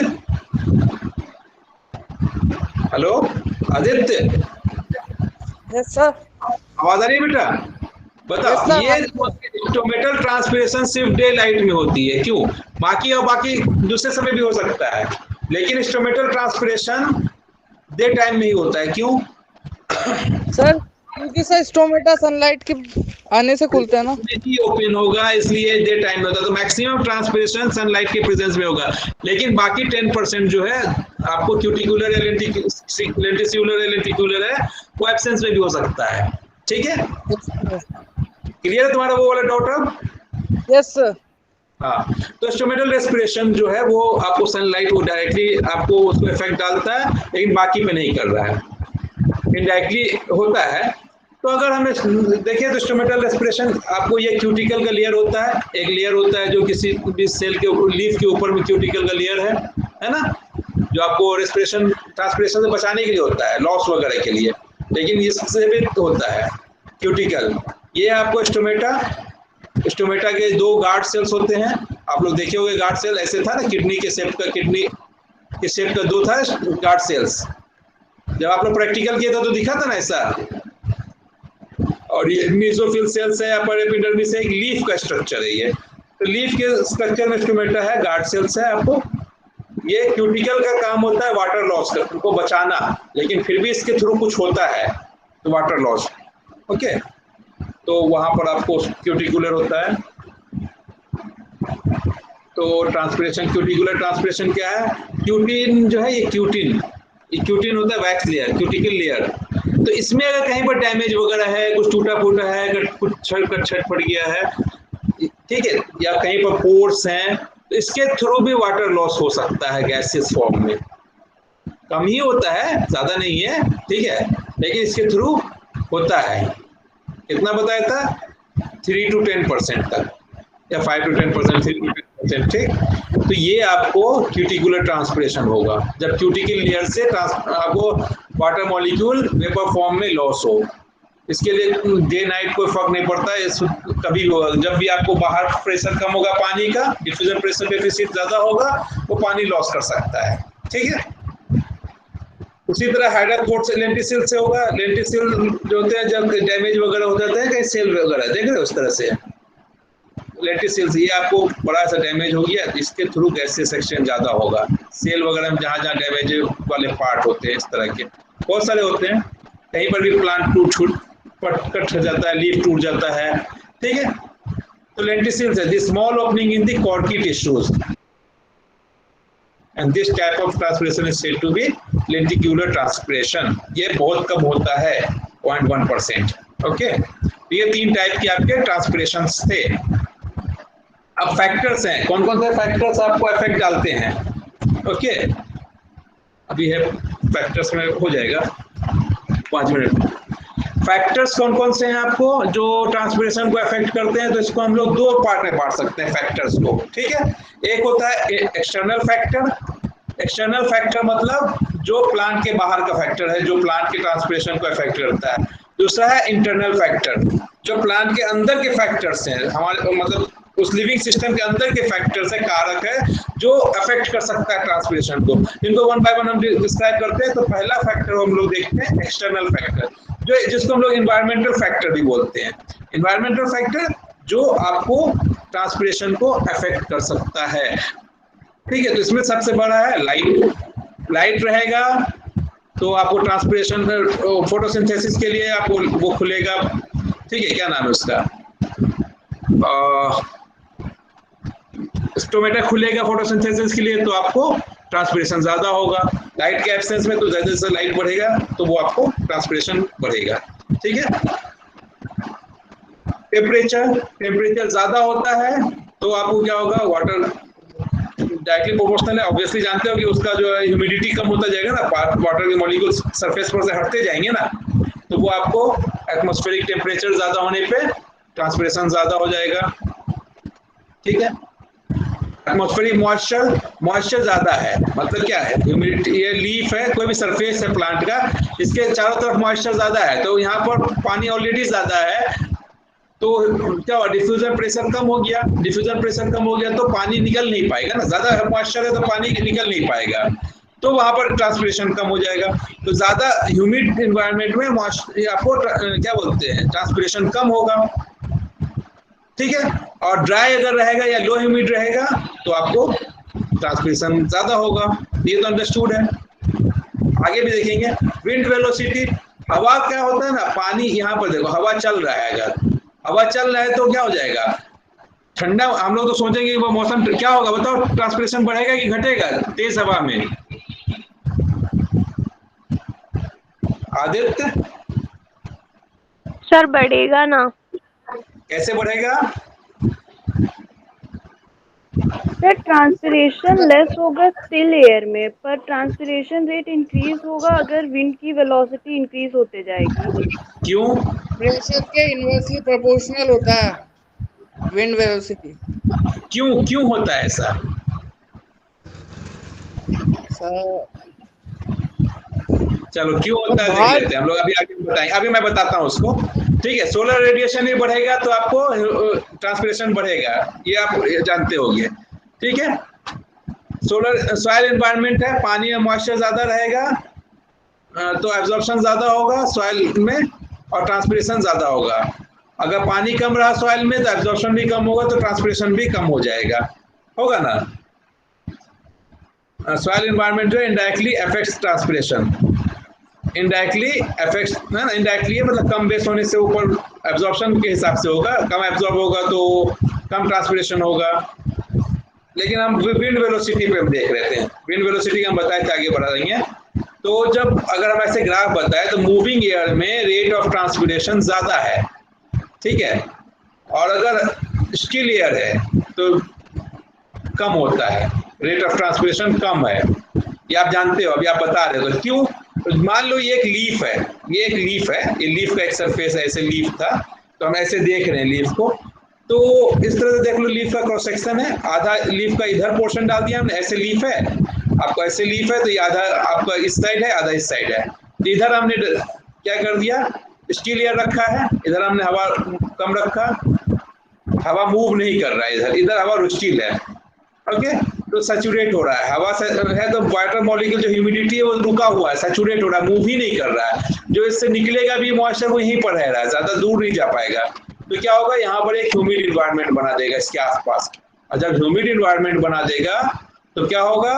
hello Aditya, yes sir. आवाज आ रही है बेटा? बताओ, ये स्टोमेटल ट्रांसपिरेशन सिर्फ डे लाइट में होती है। क्यों? बाकी दूसरे समय भी हो सकता है, लेकिन स्टोमेटल ट्रांसपिरेशन डे टाइम में ही होता है। क्यों सर? क्योंकि सर स्टोमेटा सनलाइट के आने से खुलता है ना, ओपन होगा, इसलिए डे टाइम में होता है। तो मैक्सिमम ट्रांसपिरेशन सनलाइट के प्रेजेंस में होगा, लेकिन बाकी 10% जो है आपको क्यूटिकुलर या लेंटिसिकुलर या लेंटिकुलर है, वो एब्सेंस में भी हो सकता है। ठीक है, क्लियर है तुम्हारा वो वाला डाउट अब? Yes sir. हाँ, तो स्टोमेटल रेस्पिरेशन जो है वो आपको सनलाइट को डायरेक्टली आपको उसको इफेक्ट डालता है, लेकिन बाकी पे नहीं कर रहा है, इनडायरेक्टली होता है। तो अगर हमें देखिए तो स्टोमेटल रेस्पिरेशन आपको ये क्यूटिकल का लेयर होता है, एक लेयर होता है जो किसी भी सेल के लीफ के ऊपर में क्यूटिकल का लेयर है ना, जो आपको रेस्पिरेशन ट्रांसपिरेशन से बचाने के लिए होता है, लॉस वगैरह के लिए, लेकिन इससे भी होता है क्यूटिकल। ये आपको स्टोमेटा के 2 गार्ड सेल्स होते हैं। आप लोग देखे होंगे गार्ड सेल ऐसे था ना, किडनी के शेप का 2 था गार्ड सेल्स। जब आप लोग प्रैक्टिकल किया था तो दिखा था ना ऐसा। और ये मेसोफिल सेल्स है, अपर एपिडर्मिस है, एक लीफ का स्ट्रक्चर है ये। तो लीफ के स्ट्रक्चर में स्टोमेटा है, गार्ड सेल्स है आपको। ये क्यूटिकल का काम होता है वाटर लॉस को बचाना, लेकिन फिर भी इसके थ्रू कुछ होता है तो वाटर लॉस। ओके, तो वहां पर आपको क्यूटिकुलर होता है। तो ट्रांसपिरेशन, क्यूटिकुलर ट्रांसपिरेशन क्या है, क्यूटिन जो है, ये क्यूटिन होता है वैक्स लेयर, क्यूटिकल लेयर। तो इसमें अगर कहीं पर डैमेज वगैरह है, कुछ टूटा फूटा है, अगर कुछ छट पड़ गया है, ठीक है, या कहीं पर पोर्स हैं, तो इसके थ्रू भी वाटर लॉस हो सकता है गैसियस फॉर्म में। कम ही होता है, ज्यादा नहीं है, ठीक है, लेकिन इसके थ्रू होता है। कितना बताया था? 3 to 10% तक, या 5 to 10%, 3 to 10%। ठीक, तो ये आपको क्यूटिकुलर ट्रांसपिरेशन होगा जब क्यूटिकल लेयर से आपको वाटर मॉलिक्यूल वेपर फॉर्म में लॉस हो। इसके लिए डे नाइट कोई फर्क नहीं पड़ता है, कभी जब भी आपको बाहर प्रेशर कम होगा, पानी का डिफ्यूजन प्रेशर डेफिसिट ज्यादा होगा, वो पानी लॉस कर सकता है। ठीक है, उसी तरह हाइड्रोकोट से लेंटिसिल से होगा। लेंटिसिल जो होते हैं जब डैमेज वगैरह हो जाता है कहीं सेल वगैरह, देख रहे हो उस तरह से लेंटिसिल्स, ये आपको बड़ा सा डैमेज हो गया, इसके थ्रू गैसेस एक्सचेंज ज्यादा होगा। सेल वगैरह में जहाँ डैमेज वाले पार्ट होते हैं, इस तरह के बहुत सारे होते हैं। कहीं पर भी प्लांट कट हो जाता है, लीफ टूट जाता है, ठीक है, तो लेंटिसिल्स है the small opening in the corky tissues and this type of transpiration is said to be lenticular transpiration. ये बहुत कम होता है 0.1%। ओके, ये 3 टाइप के आपके ट्रांसपिरेशन थे। अब फैक्टर्स हैं, कौन कौन से फैक्टर्स आपको इफेक्ट डालते हैं। ओके, अभी है फैक्टर्स में हो जाएगा 5 मिनट। फैक्टर्स कौन कौन से हैं आपको जो ट्रांसपिरेशन को अफेक्ट करते हैं, तो इसको हम लोग 2 पार्ट में बांट सकते हैं फैक्टर्स को। ठीक है, एक होता है एक्सटर्नल फैक्टर। एक्सटर्नल फैक्टर मतलब जो प्लांट के बाहर का फैक्टर है, जो प्लांट के ट्रांसपिरेशन को अफेक्ट करता है। दूसरा है इंटरनल फैक्टर, जो प्लांट के अंदर के फैक्टर्स हैं, हमारे मतलब उस लिविंग सिस्टम के अंदर के फैक्टर्स है, कारक है जो अफेक्ट कर सकता है ट्रांसपिरेशन को। इनको 1 बाय 1 हम डिस्क्राइब करते हैं। तो पहला फैक्टर हम लोग देखते हैं एक्सटर्नल फैक्टर, जो जिसको हम लोग एनवायरमेंटल फैक्टर भी बोलते हैं। एनवायरमेंटल फैक्टर जो आपको ट्रांसपिरेशन को अफेक्ट कर सकता है। ठीक है, तो इसमें सबसे बड़ा है लाइट। लाइट रहेगा तो आपको ट्रांसपिरेशन फोटोसिंथेसिस के लिए आपको वो खुलेगा। ठीक है, क्या नाम है उसका, स्टोमेटा खुलेगा फोटोसिंथेसिस के लिए, तो आपको ट्रांसपिरेशन ज्यादा होगा। लाइट के एब्सेंस में तो जैसे जैसे लाइट बढ़ेगा तो वो आपको ट्रांसपिरेशन बढ़ेगा। ठीक है, टेम्परेचर ज्यादा होता है तो आपको क्या होगा, वाटर डायरेक्टली प्रोपोर्शनल है, ऑब्वियसली जानते हो कि उसका जो है ह्यूमिडिटी कम होता जाएगा ना, वाटर के मॉलिक्यूल्स सरफेस पर से हटते जाएंगे ना, तो वो आपको एटमॉस्फेरिक टेम्परेचर ज्यादा होने पे ट्रांसपिरेशन ज्यादा हो जाएगा। ठीक है, एटमॉस्फेरिक मॉइस्चर ज्यादा है, मतलब क्या है, ह्यूमिडिटी, ये लीफ है, कोई भी सरफेस है प्लांट का, इसके चारों तरफ मॉइस्चर ज्यादा है, तो यहाँ पर पानी ऑलरेडी ज्यादा है, तो क्या हुआ, डिफ्यूजन प्रेशर कम हो गया। डिफ्यूजन प्रेशर कम हो गया तो पानी निकल नहीं पाएगा ना, ज्यादा मॉइस्चर है तो पानी निकल नहीं पाएगा, तो वहां पर ट्रांसपिरेशन कम हो जाएगा। तो ज्यादा ह्यूमिड एनवायरनमेंट में आपको क्या बोलते हैं, ट्रांसपिरेशन कम होगा। ठीक है, और ड्राई अगर रहेगा या लो ह्यूमिड रहेगा तो आपको ट्रांसपिरेशन ज्यादा होगा। ये तो अंडरस्टूड है। आगे भी देखेंगे विंड वेलोसिटी। हवा क्या होता है ना, पानी यहाँ पर देखो हवा चल रहा है, अगर हवा चल रहा है तो क्या हो जाएगा, ठंडा। हम लोग तो सोचेंगे वो मौसम क्या होगा, बताओ, ट्रांसपिरेशन बढ़ेगा कि घटेगा तेज हवा में। आदित्य सर बढ़ेगा ना। कैसे बढ़ेगा? सर ट्रांसपिरेशन लेस होगा स्टिल एयर में, पर ट्रांसपिरेशन रेट इंक्रीज होगा अगर विंड की वेलोसिटी इंक्रीज होते जाएगी। क्यों? प्रेशर के इनवर्सली प्रोपोर्शनल होता है विंड वेलोसिटी। क्यों होता है ऐसा? चलो क्यों होता है देख लेते हैं हम लोग, अभी आगे बताएंगे, अभी मैं बताता हूँ उसको। ठीक है, सोलर रेडिएशन भी बढ़ेगा तो आपको ट्रांसपिरेशन बढ़ेगा, ये आप जानते होंगे। ठीक है, सोलर सॉइल एनवायरनमेंट है, पानी में मॉइस्चर ज्यादा रहेगा तो एब्जॉर्प्शन ज्यादा होगा सॉइल में और ट्रांसपिरेशन ज्यादा होगा। अगर पानी कम रहा सॉइल में तो एब्जॉर्प्शन भी कम होगा तो ट्रांसपिरेशन भी कम हो जाएगा, होगा ना। सॉइल एनवायरनमेंट जो indirectly affects transpiration, indirectly affects ना, इनडायरेक्टली मतलब कम बेस होने से ऊपर एब्जॉर्प्शन के हिसाब से होगा, कम एब्जॉर्ब होगा तो कम ट्रांसपिरेशन होगा। लेकिन हम विंड वेलोसिटी पे हम देख रहे थे, विंड वेलोसिटी हम बताए थे, आगे बढ़ा देंगे। तो जब अगर हम ऐसे ग्राफ बताए तो मूविंग एयर में रेट ऑफ ट्रांसपिरेशन ज्यादा है, ठीक है, और अगर स्टिल एयर है तो कम होता है, रेट ऑफ ट्रांसपिरेशन कम है। ये आप जानते हो, अभी आप बता रहे हो। तो क्यों? तो मान लो ये एक लीफ है, ये एक लीफ है, ये लीफ का एक सरफेस है, ऐसे लीफ था, तो हम ऐसे देख रहे हैं लीफ को। तो इस तरह से देख लो, लीफ का क्रॉस सेक्शन है, आधा लीफ का इधर पोर्शन डाल दिया हमने, ऐसे लीफ है, आपको ऐसे लीफ है तो ये आधा आपका इस साइड है, आधा इस साइड है। तो इधर हमने क्या कर दिया, स्टील एयर रखा है, इधर हमने हवा कम रखा, हवा मूव नहीं कर रहा है, इधर हवा स्टील है। ओके, तो सैचुरेट हो रहा है, हवा से है तो वाटर मॉलिक्यूल जो ह्यूमिडिटी है वो रुका हुआ है, सैचुरेट हो रहा है, मूव ही नहीं कर रहा है। जो इससे निकलेगा भी मॉइस्चर वो यहीं पर रह रहा है, ज्यादा दूर नहीं जा पाएगा। तो क्या होगा, यहाँ पर एक ह्यूमिड इन्वायरमेंट बना देगा इसके आसपास, और जब ह्यूमिड इन्वायरमेंट बना देगा तो क्या होगा,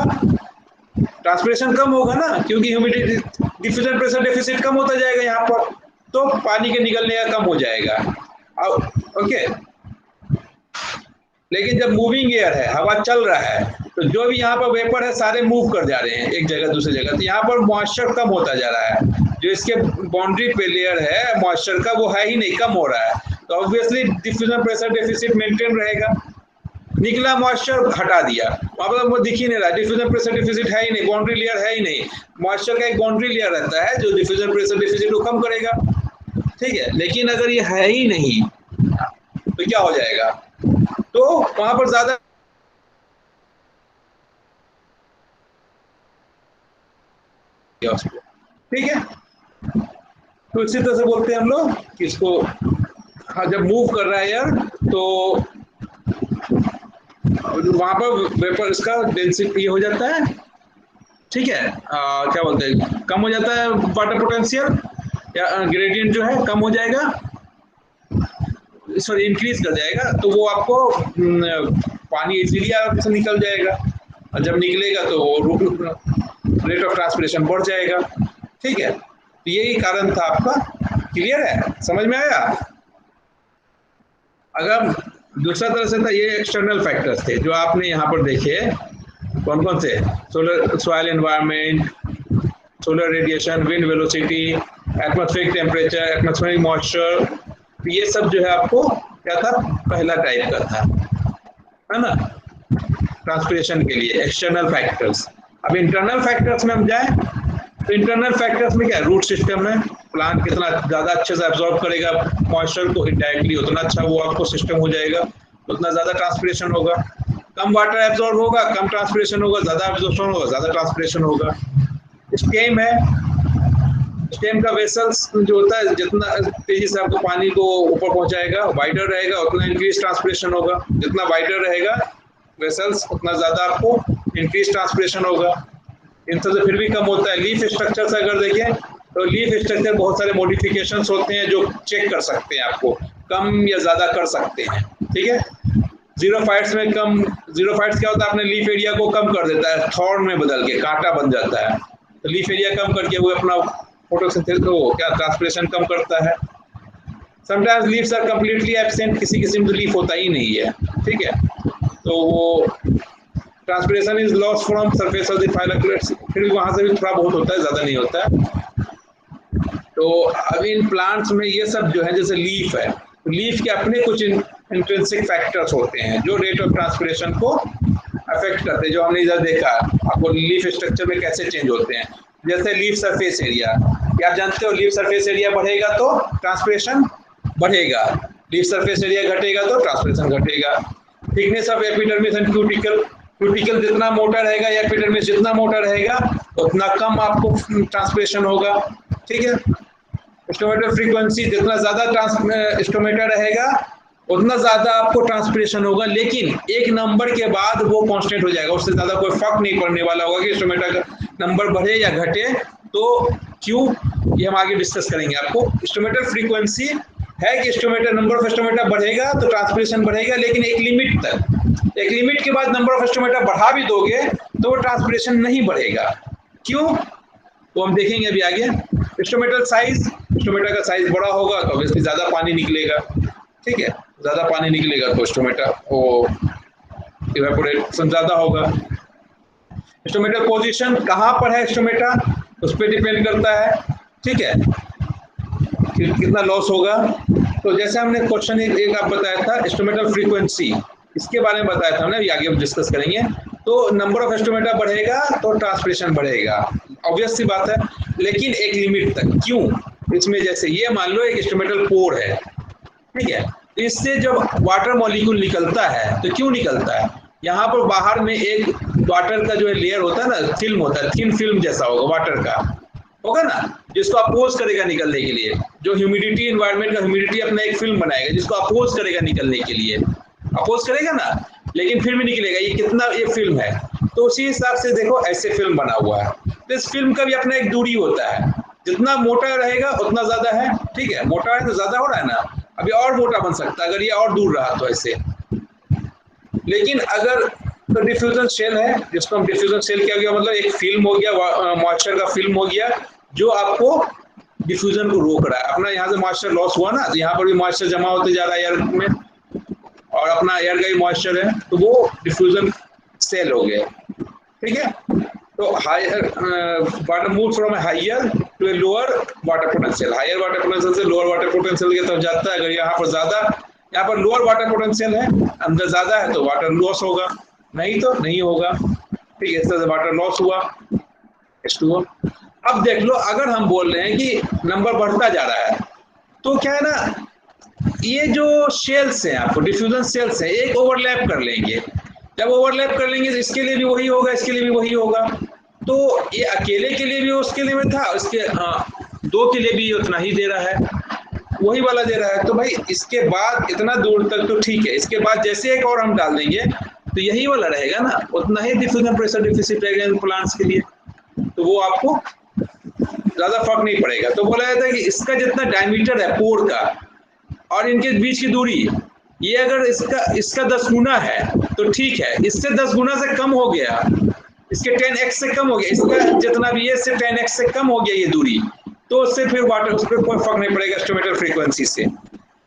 ट्रांसपिरेशन कम होगा ना, क्योंकि ह्यूमिडिटी, डिफ्यूजन प्रेशर डेफिसिट कम होता जाएगा यहाँ पर, तो पानी के निकलने का कम हो जाएगा। अब ओके। लेकिन जब मूविंग एयर है, हवा चल रहा है, तो जो भी यहाँ पर वेपर है सारे मूव कर जा रहे हैं एक जगह दूसरी जगह, तो यहाँ पर मॉइस्चर कम होता जा रहा है। जो इसके बाउंड्री पे लेयर है मॉइस्चर का वो है ही नहीं, कम हो रहा है, तो obviously diffusion pressure deficit maintain रहेगा। निकला मॉइस्चर हटा दिया, वहाँ पर वो दिख ही नहीं रहा, डिफ्यूजन प्रेशर डेफिसिट है ही नहीं, बाउंड्री लेयर है ही नहीं। मॉइस्चर का एक बाउंड्री लेयर रहता है जो डिफ्यूजन प्रेशर डेफिसिट को कम करेगा, ठीक है। लेकिन अगर ये है ही नहीं तो क्या हो जाएगा, तो वहां पर ज्यादा ठीक है। तो इसी तरह से बोलते हैं हम लोग कि इसको हाँ, जब मूव कर रहा है यार तो वहां पर वेपर इसका डेंसिटी हो जाता है, ठीक है। क्या बोलते हैं, कम हो जाता है वाटर पोटेंशियल या ग्रेडियंट जो है कम हो जाएगा, सॉरी इंक्रीज कर जाएगा, तो वो आपको पानी इजीली आपसे निकल जाएगा, और जब निकलेगा तो वो रेट ऑफ ट्रांसपिरेशन बढ़ जाएगा, ठीक है। तो यही कारण था आपका, क्लियर है, समझ में आया। अगर दूसरा तरह से था, ये एक्सटर्नल फैक्टर्स थे जो आपने यहाँ पर देखे, कौन कौन से, solar soil environment, solar radiation, wind velocity, atmospheric temperature, atmospheric moisture, ये सब जो है आपको क्या था, पहला टाइप का था, है ना, ट्रांसपिरेशन के लिए एक्सटर्नल फैक्टर्स। अब इंटरनल फैक्टर्स में हम जाएं तो इंटरनल फैक्टर्स में क्या है, रूट सिस्टम है, प्लांट कितना ज़्यादा अच्छे से एब्जॉर्ब करेगा मॉइस्चर को इनडायरेक्टली, उतना अच्छा वो आपको सिस्टम हो जाएगा, उतना ज़्यादा ट्रांसपिरेशन होगा। कम वाटर एब्जॉर्ब होगा, कम ट्रांसपिरेशन होगा, ज़्यादा एब्जॉर्प्शन होगा, ज़्यादा ट्रांसपिरेशन होगा। स्टेम है, स्टेम का वेसल्स जो होता है जितना तेजी से आपको पानी को ऊपर पहुंचाएगा, वाइडर रहेगा उतना इंक्रीज ट्रांसपिरेशन होगा, जितना वाइडर रहेगा वेसल्स उतना ज़्यादा आपको इंक्रीज ट्रांसपिरेशन होगा। इन सब से फिर भी कम होता है। लीफ स्ट्रक्चर से अगर देखें तो लीफ स्ट्रक्चर बहुत सारे मॉडिफिकेशंस होते हैं जो चेक कर सकते हैं, आपको कम या ज़्यादा कर सकते हैं, ठीक है। जीरो फाइट्स में कम, जीरो फाइट्स क्या होता है, अपने लीफ एरिया को कम कर देता है, थॉर्न में बदल के कांटा बन जाता है, तो लीफ एरिया कम करके वो अपना फोटोसिंथेसिस को क्या ट्रांसपिरेशन कम करता है। Sometimes leaves are completely absent, किसी किस्म का लीफ होता ही नहीं है, ठीक है, तो वो transpiration is loss from surface of the phylloclades, फिर भी वहाँ से भी थोड़ा बहुत होता है, ज़्यादा नहीं होता है। तो अब इन प्लांट्स में ये सब जो है, जैसे लीफ है, तो लीफ के अपने कुछ इंट्रिंसिक फैक्टर्स होते हैं जो रेट ऑफ ट्रांसपिरेशन को अफेक्ट करते हैं, जो हमने इधर देखा आपको लीफ स्ट्रक्चर में कैसे चेंज होते हैं। जैसे लीफ सरफेस एरिया, क्या आप जानते हो लीफ सरफेस एरिया बढ़ेगा तो ट्रांसपिरेशन बढ़ेगा, लीफ सरफेस एरिया घटेगा तो ट्रांसपिरेशन घटेगा। Thickness of epidermis and cuticle, cuticle जितना मोटा रहेगा या एपिडर्मिस जितना मोटा रहेगा उतना कम आपको ट्रांसपिरेशन होगा, ठीक है। स्टोमेटल फ्रीक्वेंसी, जितना ज़्यादा स्टोमेटा रहेगा उतना ज़्यादा आपको ट्रांसपिरेशन होगा, लेकिन एक नंबर के बाद वो कांस्टेंट हो जाएगा, उससे ज़्यादा कोई फर्क नहीं पड़ने वाला होगा कि स्टोमेटा का नंबर बढ़े या घटे। तो क्यों, ये हम आगे डिस्कस करेंगे। आपको स्टोमेटल फ्रीक्वेंसी है कि स्टोमेटा, नंबर ऑफ स्टोमेटा बढ़ेगा तो ट्रांसपिरेशन बढ़ेगा, लेकिन एक लिमिट तक, एक लिमिट के बाद नंबर ऑफ स्टोमेटा बढ़ा भी दोगे तो वो ट्रांसपिरेशन नहीं बढ़ेगा। क्यों, वो हम देखेंगे अभी आगे। स्टोमेटल साइज, स्टोमेटा का साइज बड़ा होगा तो ऑब्वियसली ज़्यादा पानी निकलेगा, ठीक है, ज़्यादा पानी निकलेगा तो स्टोमेटा वो इवेपोरेशन ज़्यादा होगा। स्टोमेटल पोजीशन कहाँ पर है स्टोमेटा, उस पर डिपेंड करता है, ठीक है, कितना लॉस होगा। तो जैसे हमने क्वेश्चन एक आप बताया था स्टोमेटल फ्रीक्वेंसी, इसके बारे में बताया था हमने, ये आगे डिस्कस करेंगे। तो नंबर ऑफ स्टोमेटा बढ़ेगा तो ट्रांसपिरेशन बढ़ेगा, ऑब्वियस सी बात है, लेकिन एक लिमिट तक। क्यों, इसमें जैसे ये मान लो एक स्टोमेटल पोर है, ठीक है, इससे जब वाटर मॉलिक्यूल निकलता है तो क्यों निकलता है, यहाँ पर बाहर में एक वाटर का जो है लेयर होता है ना, फिल्म होता है, थिन फिल्म जैसा होगा वाटर का, होगा ना, जिसको अपोज करेगा निकलने के लिए। जो ह्यूमिडिटी, एनवायरनमेंट का ह्यूमिडिटी अपना एक फिल्म बनाएगा जिसको अपोज करेगा निकलने के लिए, अपोज करेगा ना, लेकिन फिर भी निकलेगा। ये कितना, ये फिल्म है, तो उसी हिसाब से देखो ऐसे फिल्म बना हुआ है। तो इस फिल्म का भी अपना एक दूरी होता है, जितना मोटा रहेगा उतना ज्यादा है, ठीक है, मोटा है तो ज्यादा हो रहा है ना, अभी और मोटा बन सकता है अगर ये और दूर रहा तो ऐसे। लेकिन अगर तो डिफ्यूजन शेल है, जिसको हम डिफ्यूजन शेल क्या हो गया, मतलब एक फिल्म हो गया, मॉइस्चर का फिल्म हो गया, जो आपको डिफ्यूजन को रोक रहा है। अपना यहाँ से मॉइस्चर लॉस हुआ ना, तो यहाँ पर भी मॉइस्चर जमा होते जा रहा है एयर में, और अपना एयर का ही मॉइस्चर है, तो वो डिफ्यूजन सेल हो गया। ठीक है, तो higher water move from higher to a lower water potential, higher water potential से लोअर वाटर पोटेंशियल की तरफ जाता है। अगर यहाँ पर ज्यादा, यहाँ पर लोअर वाटर पोटेंशियल है, अंदर ज्यादा है तो वाटर लॉस होगा, नहीं तो नहीं होगा। ठीक है, इस तरह से वाटर लॉस हुआ H2O। अब देख लो, अगर हम बोल रहे हैं कि नंबर बढ़ता जा रहा है, तो क्या है ना, ये जो शेल्स हैं, आपको डिफ्यूजन शेल्स हैं, एक ओवरलैप कर लेंगे। जब ओवरलैप कर लेंगे तो इसके लिए भी वही होगा, इसके लिए भी वही होगा। तो ये अकेले के लिए भी उसके लिए में था, इसके दो के लिए भी उतना ही दे रहा है, वही वाला दे रहा है। तो भाई इसके बाद इतना दूर तक तो ठीक है, इसके बाद जैसे एक और हम डाल देंगे तो यही वाला रहेगा ना, उतना ही डिफ्यूजन प्रेशर डिफिसिट रहेगा इन प्लांट्स के लिए, तो वो आपको ज्यादा फर्क नहीं पड़ेगा। तो बोला जाता है कि इसका जितना डायमीटर है पोर का और इनके बीच की दूरी, ये अगर इसका 10 गुना है तो ठीक है, इससे 10 गुना से कम हो गया, इसके 10x से कम हो गया, इसका जितना भी है इससे 10x से कम हो गया ये दूरी, तो उससे फिर वाटर, उस पर कोई फर्क नहीं पड़ेगा स्टोमेटल फ्रीक्वेंसी से।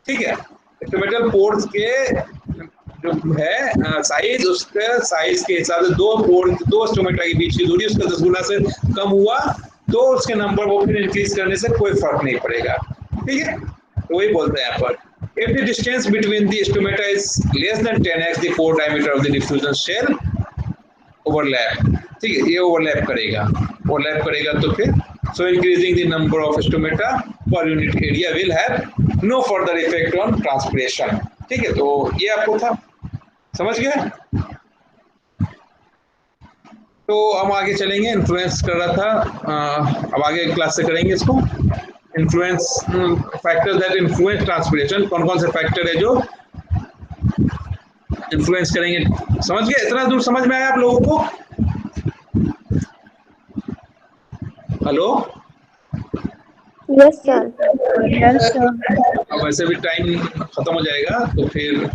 ठीक है, स्टोमेटल पोर्स के जो है साइज, उसके साइज के हिसाब से दो स्टोमेटा के बीच की दूरी उसका 10 गुना से कम हुआ तो उसके नंबर वो फिर इंक्रीज करने से कोई फर्क नहीं पड़ेगा। ठीक है, तो वही बोलते हैं यहाँ पर, if the distance between the stomata is less than 10x the pore diameter of the diffusion shell overlap। ठीक है, ये ओवरलैप करेगा तो फिर so increasing the number of stomata per unit area will have no further effect on transpiration। ठीक है, तो ये आपको था, समझ गए। तो हम आगे चलेंगे, इन्फ्लुएंस कर रहा था, अब आगे क्लास से करेंगे इसको। Influence factors that influence transpiration, कौन कौन से फैक्टर है जो इन्फ्लुएंस करेंगे, समझ गए। इतना दूर समझ में आया आप लोगों को? Hello, yes sir. अब वैसे भी टाइम खत्म हो जाएगा, तो फिर